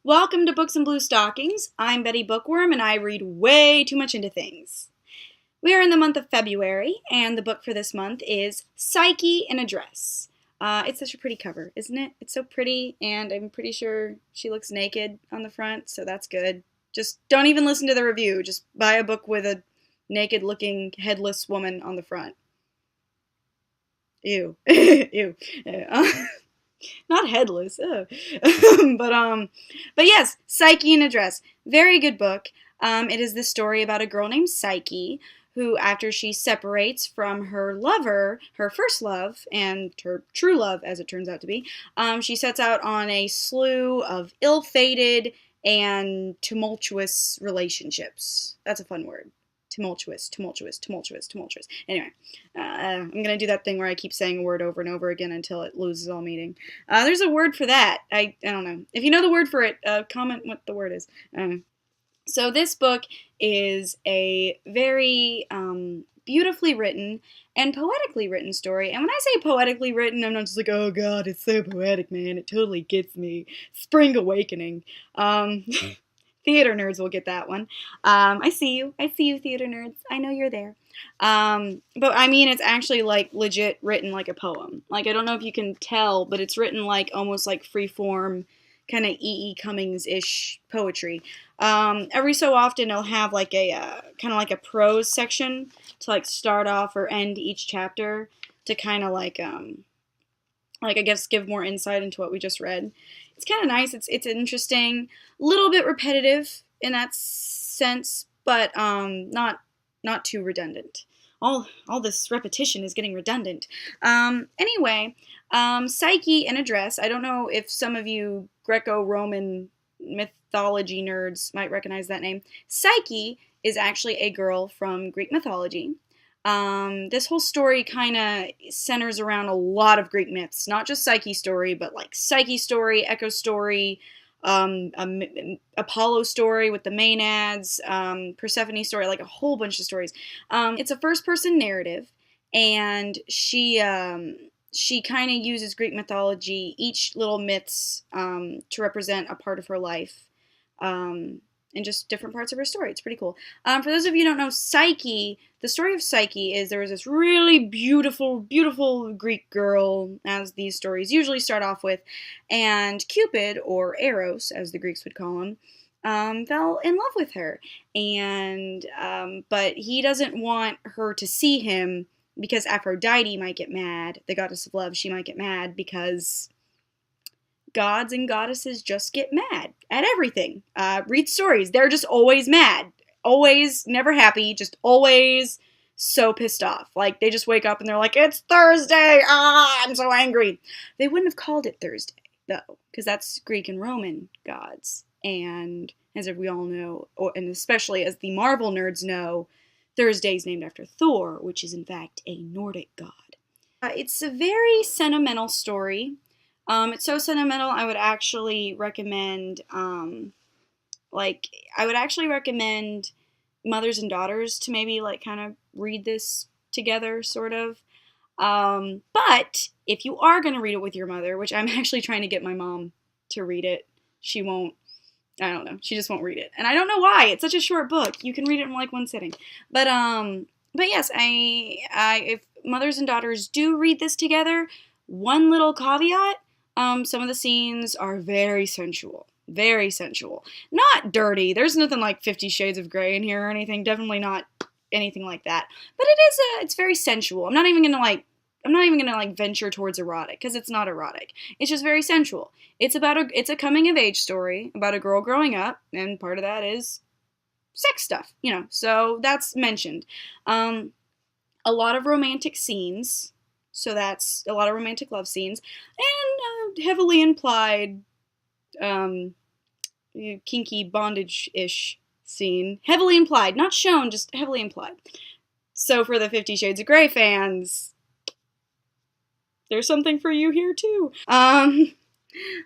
Welcome to Books and Blue Stockings. I'm Betty Bookworm and I read way too much into things. We are in the month of February and the book for this month is Psyche in a Dress. It's such a pretty cover, isn't it? It's so pretty and I'm pretty sure she looks naked on the front, so that's good. Just don't even listen to the review. Just buy a book with a naked looking headless woman on the front. Ew. Ew. Not headless. But yes, Psyche in a Dress. Very good book. It is the story about a girl named Psyche who, after she separates from her lover, her first love, and her true love, as it turns out to be, she sets out on a slew of ill-fated and tumultuous relationships. That's a fun word. Tumultuous. Anyway, I'm going to do that thing where I keep saying a word over and over again until it loses all meaning. There's a word for that. I don't know. If you know the word for it, comment what the word is. So this book is a very beautifully written and poetically written story. And when I say poetically written, I'm not just like, oh God, it's so poetic, man. It totally gets me. Spring awakening. Theater nerds will get that one. I see you, theater nerds. I know you're there. But I mean, it's actually like legit written like a poem. Like, I don't know if you can tell, but it's written like almost like freeform, kind of E.E. Cummings-ish poetry. Every so often it'll have like a kind of like a prose section to like start off or end each chapter to kind of like I guess give more insight into what we just read. It's kind of nice. It's interesting, a little bit repetitive in that sense, but not too redundant. All this repetition is getting redundant. Anyway, Psyche in a Dress. I don't know if some of you Greco-Roman mythology nerds might recognize that name. Psyche is actually a girl from Greek mythology. This whole story kind of centers around a lot of Greek myths, not just Psyche story, but like Psyche story, Echo story, Apollo story with the Maenads, Persephone story, like a whole bunch of stories. It's a first-person narrative, and she kind of uses Greek mythology, each little myths, to represent a part of her life. And just different parts of her story. It's pretty cool. For those of you who don't know, Psyche, the story of Psyche is there was this really beautiful, beautiful Greek girl, as these stories usually start off with, and Cupid, or Eros, as the Greeks would call him, fell in love with her. And, but he doesn't want her to see him because Aphrodite might get mad, the goddess of love, she might get mad because gods and goddesses just get mad at everything. Read stories. They're just always mad. Always, never happy, just always so pissed off. Like, they just wake up and they're like, it's Thursday! Ah, I'm so angry. They wouldn't have called it Thursday, though, because that's Greek and Roman gods. And as we all know, and especially as the Marvel nerds know, Thursday's named after Thor, which is in fact a Nordic god. It's a very sentimental story. It's so sentimental, I would actually recommend, mothers and daughters to maybe, like, kind of read this together, sort of. But if you are going to read it with your mother, which I'm actually trying to get my mom to read it, she won't, I don't know, she just won't read it. And I don't know why, it's such a short book. You can read it in, like, one sitting. But yes, if mothers and daughters do read this together, one little caveat, some of the scenes are very sensual. Very sensual. Not dirty. There's nothing like 50 Shades of Grey in here or anything. Definitely not anything like that. But it's very sensual. I'm not even gonna venture towards erotic, because it's not erotic. It's just very sensual. It's a coming of age story about a girl growing up, and part of that is sex stuff, so that's mentioned. A lot of romantic scenes. So that's a lot of romantic love scenes, and heavily implied, kinky bondage-ish scene. Heavily implied, not shown, just heavily implied. So for the 50 Shades of Grey fans, there's something for you here too. But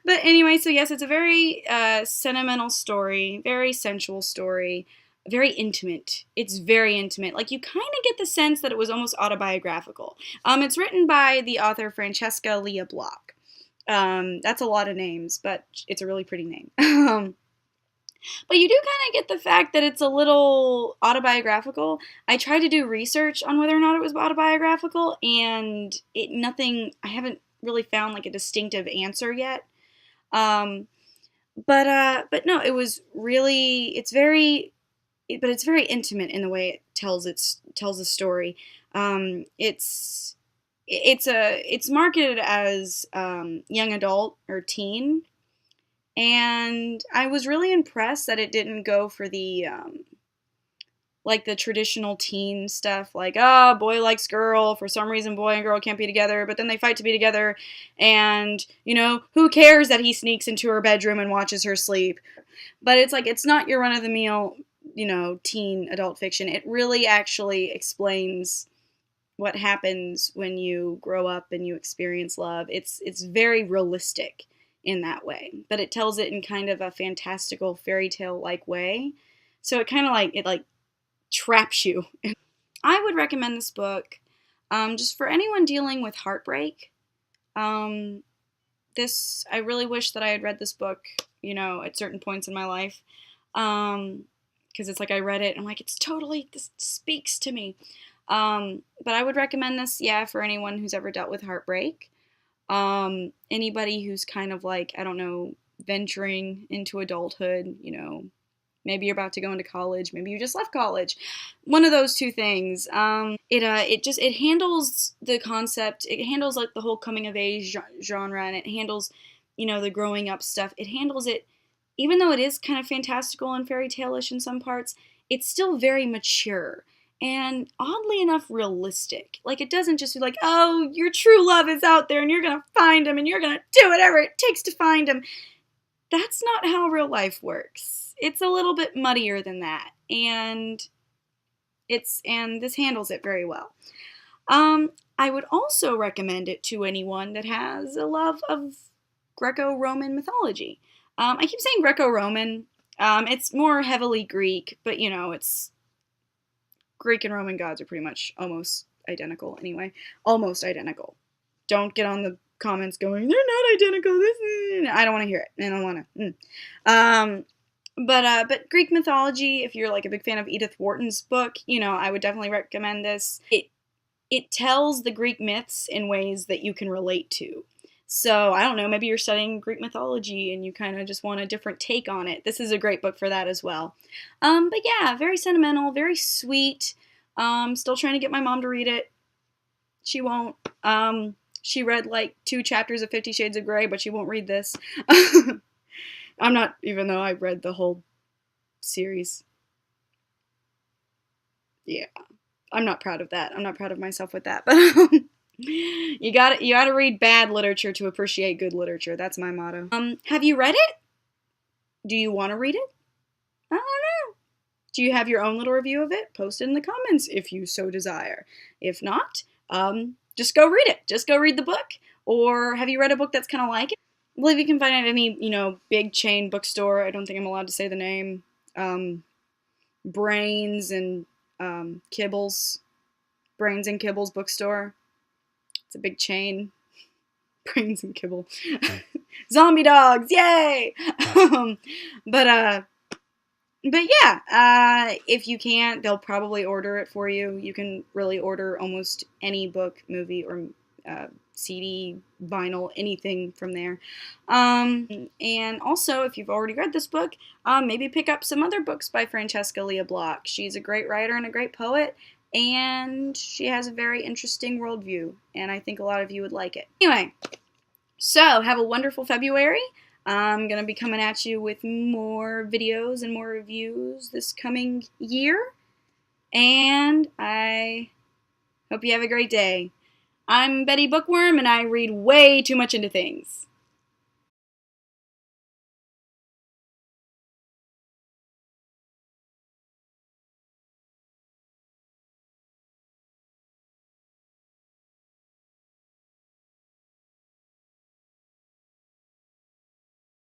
anyway, so yes, it's a very sentimental story, very sensual story. Very intimate. It's very intimate. Like, you kind of get the sense that it was almost autobiographical. It's written by the author Francesca Leah Block. That's a lot of names, but it's a really pretty name. But you do kind of get the fact that it's a little autobiographical. I tried to do research on whether or not it was autobiographical, and I haven't really found like a distinctive answer yet. Um, but no, it was really, it's very intimate in the way it tells the story. It's marketed as young adult or teen, and I was really impressed that it didn't go for the like the traditional teen stuff, like, oh, boy likes girl, for some reason boy and girl can't be together, but then they fight to be together, and, who cares that he sneaks into her bedroom and watches her sleep? But it's like, it's not your run-of-the-mill, teen adult fiction. It really actually explains what happens when you grow up and you experience love. It's very realistic in that way, but it tells it in kind of a fantastical fairy tale like way. So it kind of like traps you. I would recommend this book just for anyone dealing with heartbreak. I really wish that I had read this book, at certain points in my life. Because it's like I read it and I'm like, this speaks to me. But I would recommend this, for anyone who's ever dealt with heartbreak. Anybody who's kind of like, I don't know, venturing into adulthood, maybe you're about to go into college, maybe you just left college. One of those two things. It handles the concept, it handles like the whole coming of age genre, and it handles, the growing up stuff. It handles it, even though it is kind of fantastical and fairy tale-ish in some parts, it's still very mature. And oddly enough, realistic. Like, it doesn't just be like, oh, your true love is out there and you're going to find him and you're going to do whatever it takes to find him. That's not how real life works. It's a little bit muddier than that. And this handles it very well. I would also recommend it to anyone that has a love of Greco-Roman mythology. I keep saying Greco-Roman. It's more heavily Greek, but it's Greek and Roman gods are pretty much almost identical anyway. Almost identical. Don't get on the comments going, they're not identical. I don't want to hear it. I don't want to. But Greek mythology, if you're like a big fan of Edith Wharton's book, I would definitely recommend this. It tells the Greek myths in ways that you can relate to. So, I don't know, maybe you're studying Greek mythology and you kind of just want a different take on it. This is a great book for that as well. But yeah, very sentimental, very sweet. Still trying to get my mom to read it. She won't. She read like 2 chapters of 50 Shades of Grey, but she won't read this. I'm not, even though I read the whole series. Yeah, I'm not proud of that. I'm not proud of myself with that, but you gotta read bad literature to appreciate good literature. That's my motto. Have you read it? Do you want to read it? I don't know. Do you have your own little review of it? Post it in the comments if you so desire. If not, just go read it. Just go read the book. Or have you read a book that's kind of like it? I believe you can find it at any, big chain bookstore. I don't think I'm allowed to say the name. Brains and Kibbles. Brains and Kibbles bookstore. It's a big chain. Brains and Kibble. Zombie dogs, yay! But yeah, if you can't, they'll probably order it for you. You can really order almost any book, movie, or CD, vinyl, anything from there. And also, if you've already read this book, maybe pick up some other books by Francesca Lia Block. She's a great writer and a great poet, and she has a very interesting worldview, and I think a lot of you would like it. Anyway, so have a wonderful February. I'm going to be coming at you with more videos and more reviews this coming year, and I hope you have a great day. I'm Betty Bookworm, and I read way too much into things.